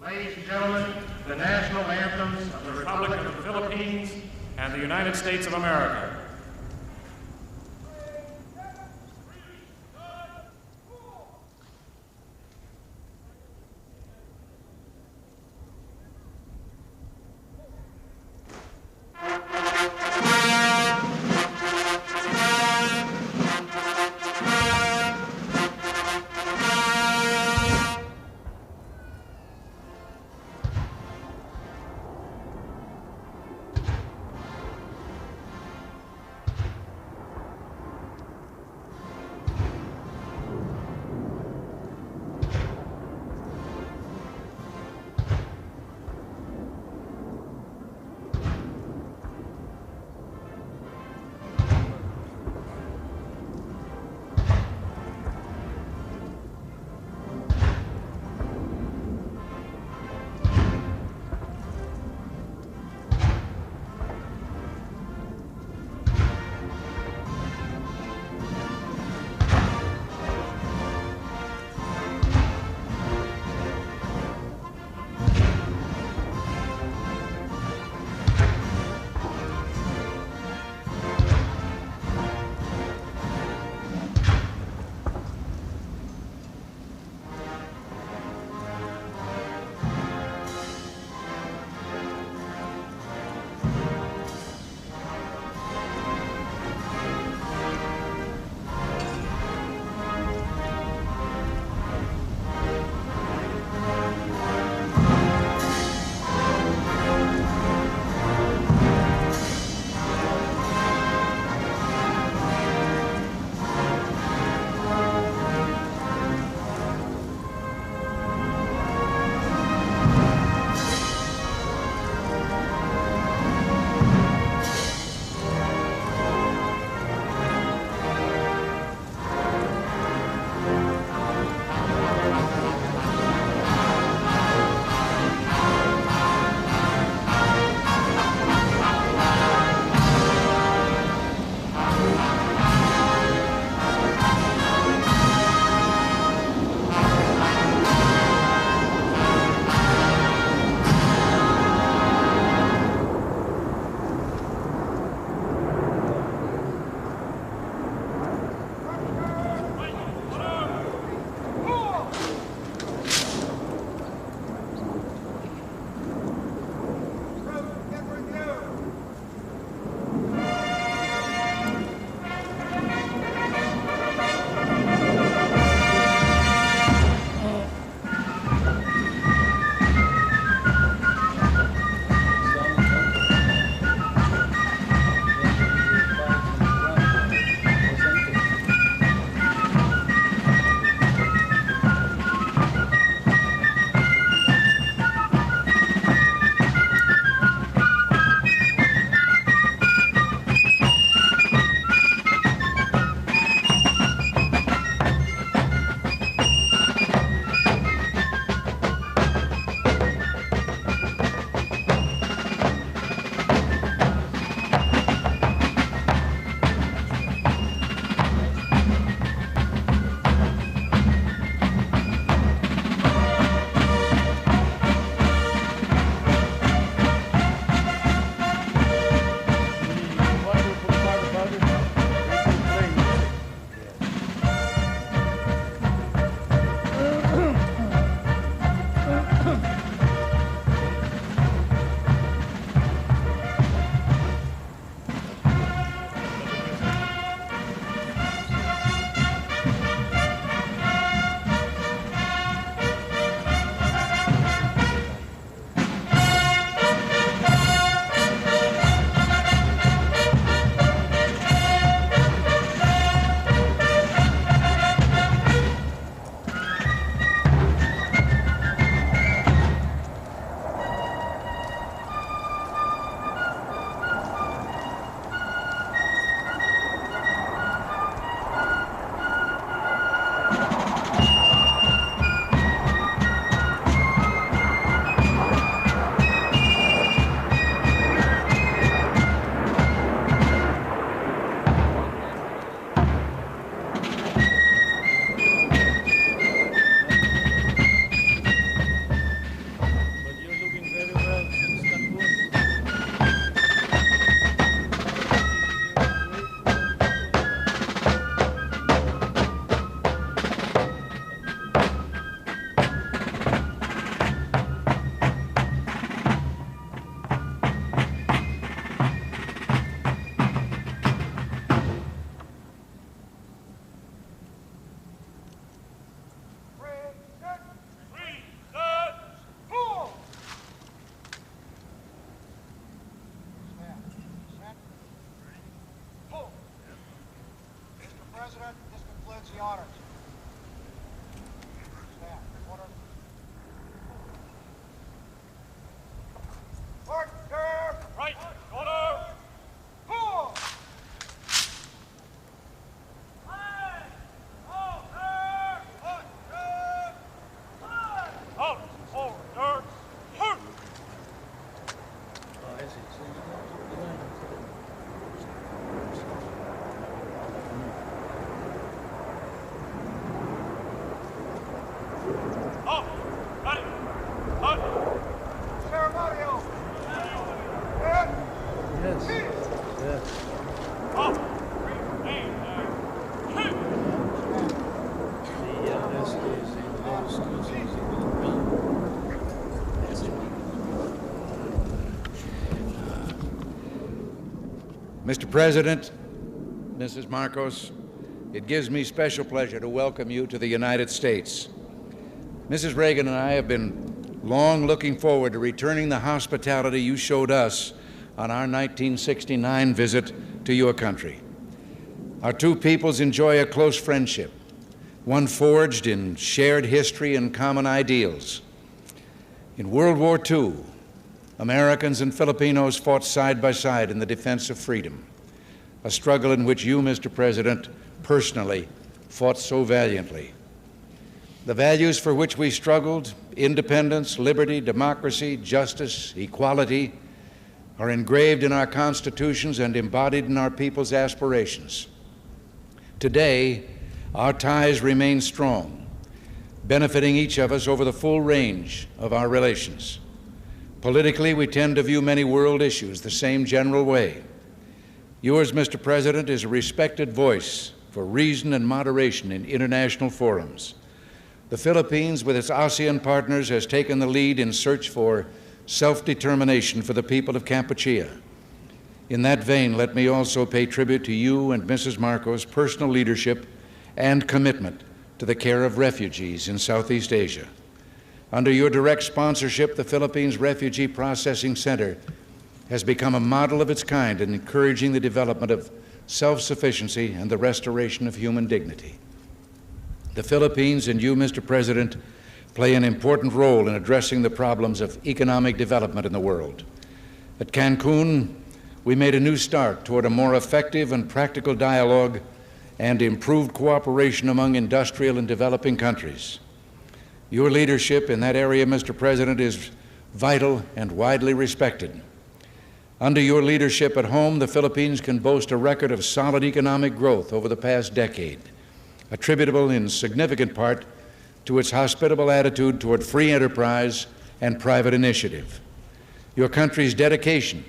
Ladies and gentlemen, the national anthems of the Republic of the Philippines and the United States of America. Commence the honors. Stand. Order. Order. Right. Order. Four. Out. Order. Hurt. Out. Ready. Out. Ceremonial. Yes. Yes. Out. Remain there. Hit. Mr. President, Mrs. Marcos, it gives me special pleasure to welcome you to the United States. Mrs. Reagan and I have been long looking forward to returning the hospitality you showed us on our 1969 visit to your country. Our two peoples enjoy a close friendship, one forged in shared history and common ideals. In World War II, Americans and Filipinos fought side by side in the defense of freedom, a struggle in which you, Mr. President, personally fought so valiantly. The values for which we struggled, independence, liberty, democracy, justice, equality, are engraved in our constitutions and embodied in our people's aspirations. Today, our ties remain strong, benefiting each of us over the full range of our relations. Politically, we tend to view many world issues the same general way. Yours, Mr. President, is a respected voice for reason and moderation in international forums. The Philippines, with its ASEAN partners, has taken the lead in search for self-determination for the people of Kampuchea. In that vein, let me also pay tribute to you and Mrs. Marcos' personal leadership and commitment to the care of refugees in Southeast Asia. Under your direct sponsorship, the Philippines Refugee Processing Center has become a model of its kind in encouraging the development of self-sufficiency and the restoration of human dignity. The Philippines and you, Mr. President, play an important role in addressing the problems of economic development in the world. At Cancun, we made a new start toward a more effective and practical dialogue and improved cooperation among industrial and developing countries. Your leadership in that area, Mr. President, is vital and widely respected. Under your leadership at home, the Philippines can boast a record of solid economic growth over the past decade, attributable in significant part to its hospitable attitude toward free enterprise and private initiative. Your country's dedication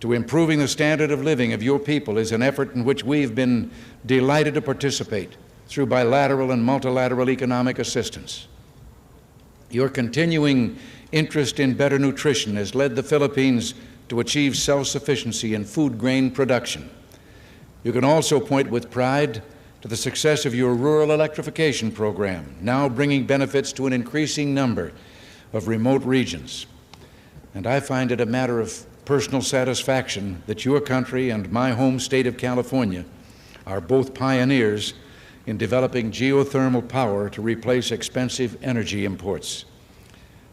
to improving the standard of living of your people is an effort in which we've been delighted to participate through bilateral and multilateral economic assistance. Your continuing interest in better nutrition has led the Philippines to achieve self-sufficiency in food grain production. You can also point with pride to the success of your rural electrification program, now bringing benefits to an increasing number of remote regions. And I find it a matter of personal satisfaction that your country and my home state of California are both pioneers in developing geothermal power to replace expensive energy imports.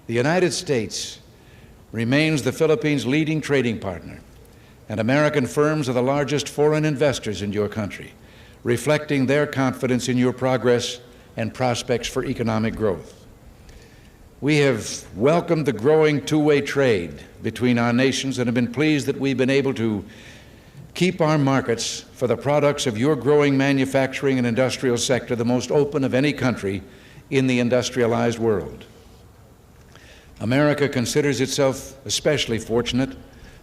The United States remains the Philippines' leading trading partner, and American firms are the largest foreign investors in your country, reflecting their confidence in your progress and prospects for economic growth. We have welcomed the growing two-way trade between our nations and have been pleased that we've been able to keep our markets for the products of your growing manufacturing and industrial sector the most open of any country in the industrialized world. America considers itself especially fortunate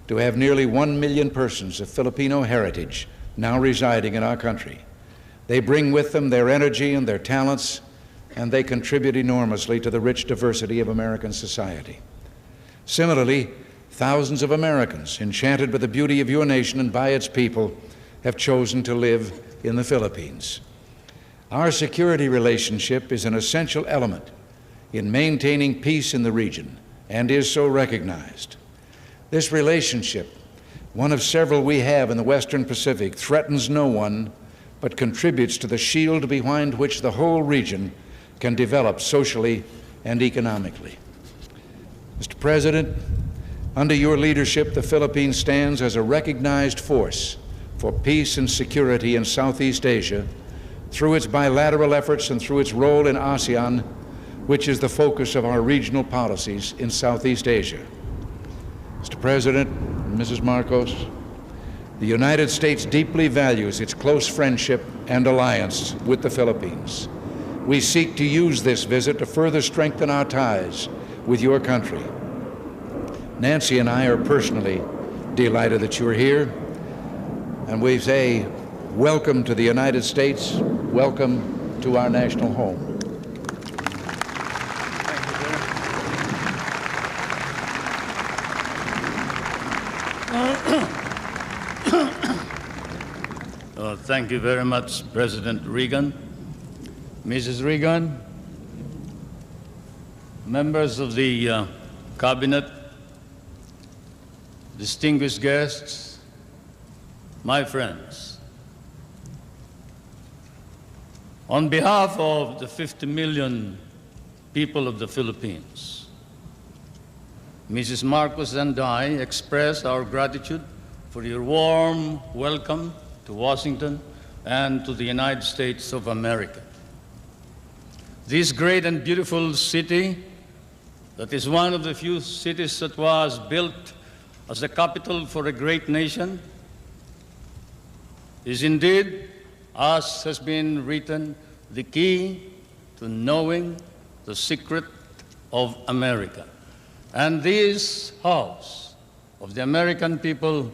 to have nearly 1 million persons of Filipino heritage now residing in our country. They bring with them their energy and their talents, and they contribute enormously to the rich diversity of American society. Similarly, thousands of Americans, enchanted by the beauty of your nation and by its people, have chosen to live in the Philippines. Our security relationship is an essential element in maintaining peace in the region and is so recognized. This relationship, one of several we have in the Western Pacific, threatens no one, but contributes to the shield behind which the whole region can develop socially and economically. Mr. President, under your leadership, the Philippines stands as a recognized force for peace and security in Southeast Asia through its bilateral efforts and through its role in ASEAN, which is the focus of our regional policies in Southeast Asia. Mr. President, Mrs. Marcos, the United States deeply values its close friendship and alliance with the Philippines. We seek to use this visit to further strengthen our ties with your country. Nancy and I are personally delighted that you're here, and we say welcome to the United States, welcome to our national home. Thank you very much, President Reagan. Mrs. Reagan, members of the Cabinet, distinguished guests, my friends. On behalf of the 50 million people of the Philippines, Mrs. Marcos and I express our gratitude for your warm welcome to Washington and to the United States of America. This great and beautiful city, that is one of the few cities that was built as the capital for a great nation, is indeed, as has been written, the key to knowing the secret of America. And this house of the American people,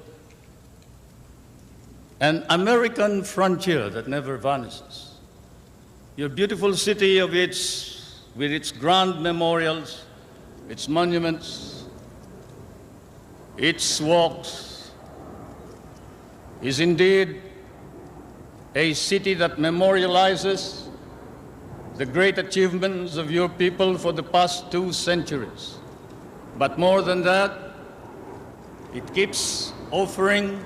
an American frontier that never vanishes. Your beautiful city with its grand memorials, its monuments, its walks, is indeed a city that memorializes the great achievements of your people for the past 2 centuries. But more than that, it keeps offering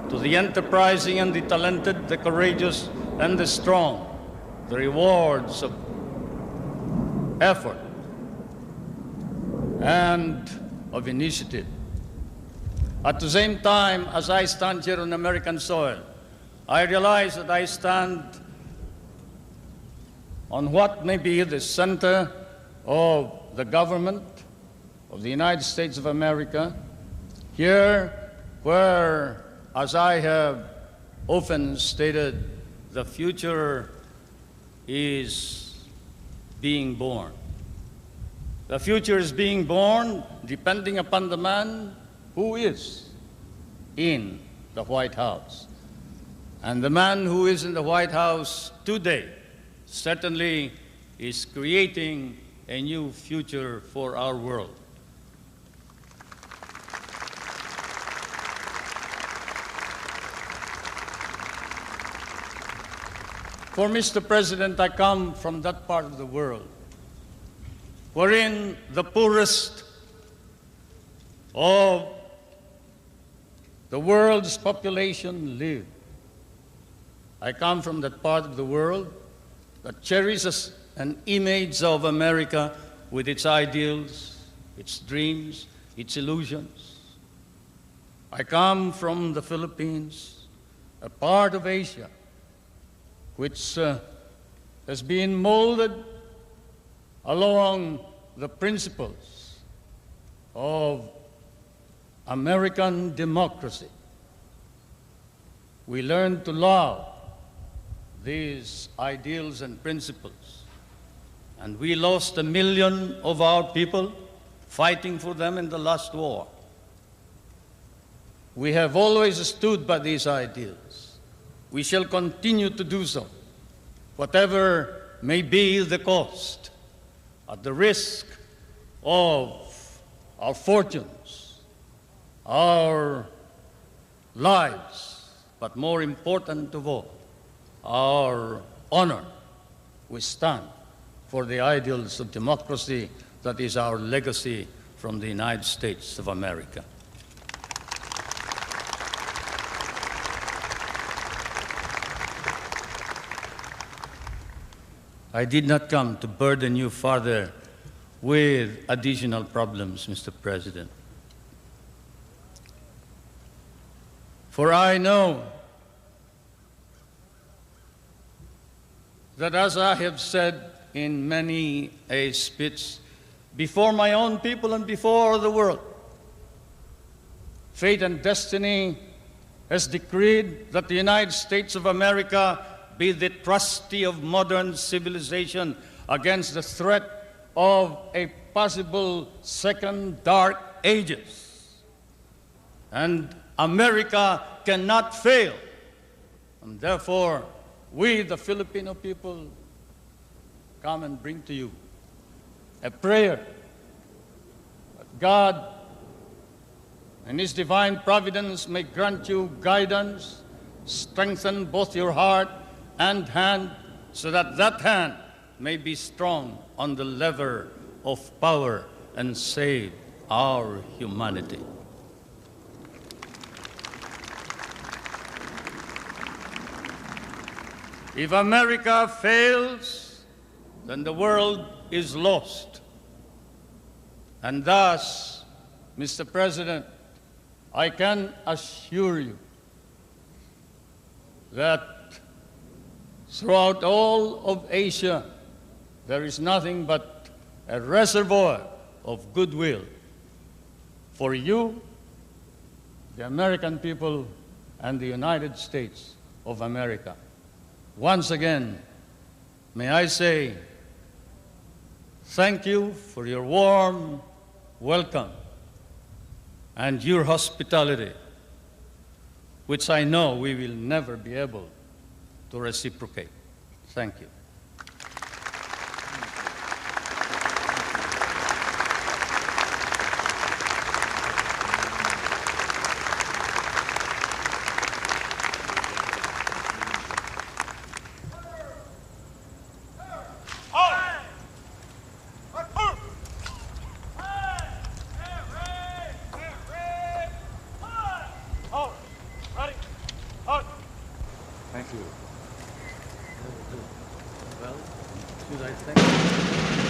to the enterprising and the talented, the courageous and the strong, the rewards of effort and of initiative. At the same time, as I stand here on American soil, I realize that I stand on what may be the center of the government of the United States of America, here where, as I have often stated, the future is being born. The future is being born depending upon the man who is in the White House. And the man who is in the White House today certainly is creating a new future for our world. For Mr. President, I come from that part of the world wherein the poorest of the world's population live. I come from that part of the world that cherishes an image of America with its ideals, its dreams, its illusions. I come from the Philippines, a part of Asia, which has been molded along the principles of American democracy. We learned to love these ideals and principles, and we lost 1 million of our people fighting for them in the last war. We have always stood by these ideals. We shall continue to do so, whatever may be the cost, at the risk of our fortunes, our lives, but more important of all, our honor. We stand for the ideals of democracy that is our legacy from the United States of America. I did not come to burden you further with additional problems, Mr. President. For I know that, as I have said in many a speech before my own people and before the world, fate and destiny has decreed that the United States of America be the trustee of modern civilization against the threat of a possible second dark ages. And America cannot fail. And therefore, we, the Filipino people, come and bring to you a prayer that God and His divine providence may grant you guidance, strengthen both your heart and hand, so that that hand may be strong on the lever of power and save our humanity. If America fails, then the world is lost. And thus, Mr. President, I can assure you that throughout all of Asia, there is nothing but a reservoir of goodwill for you, the American people, and the United States of America. Once again, may I say thank you for your warm welcome and your hospitality, which I know we will never be able to reciprocate. Thank you. Thank you. Well, should I thank you?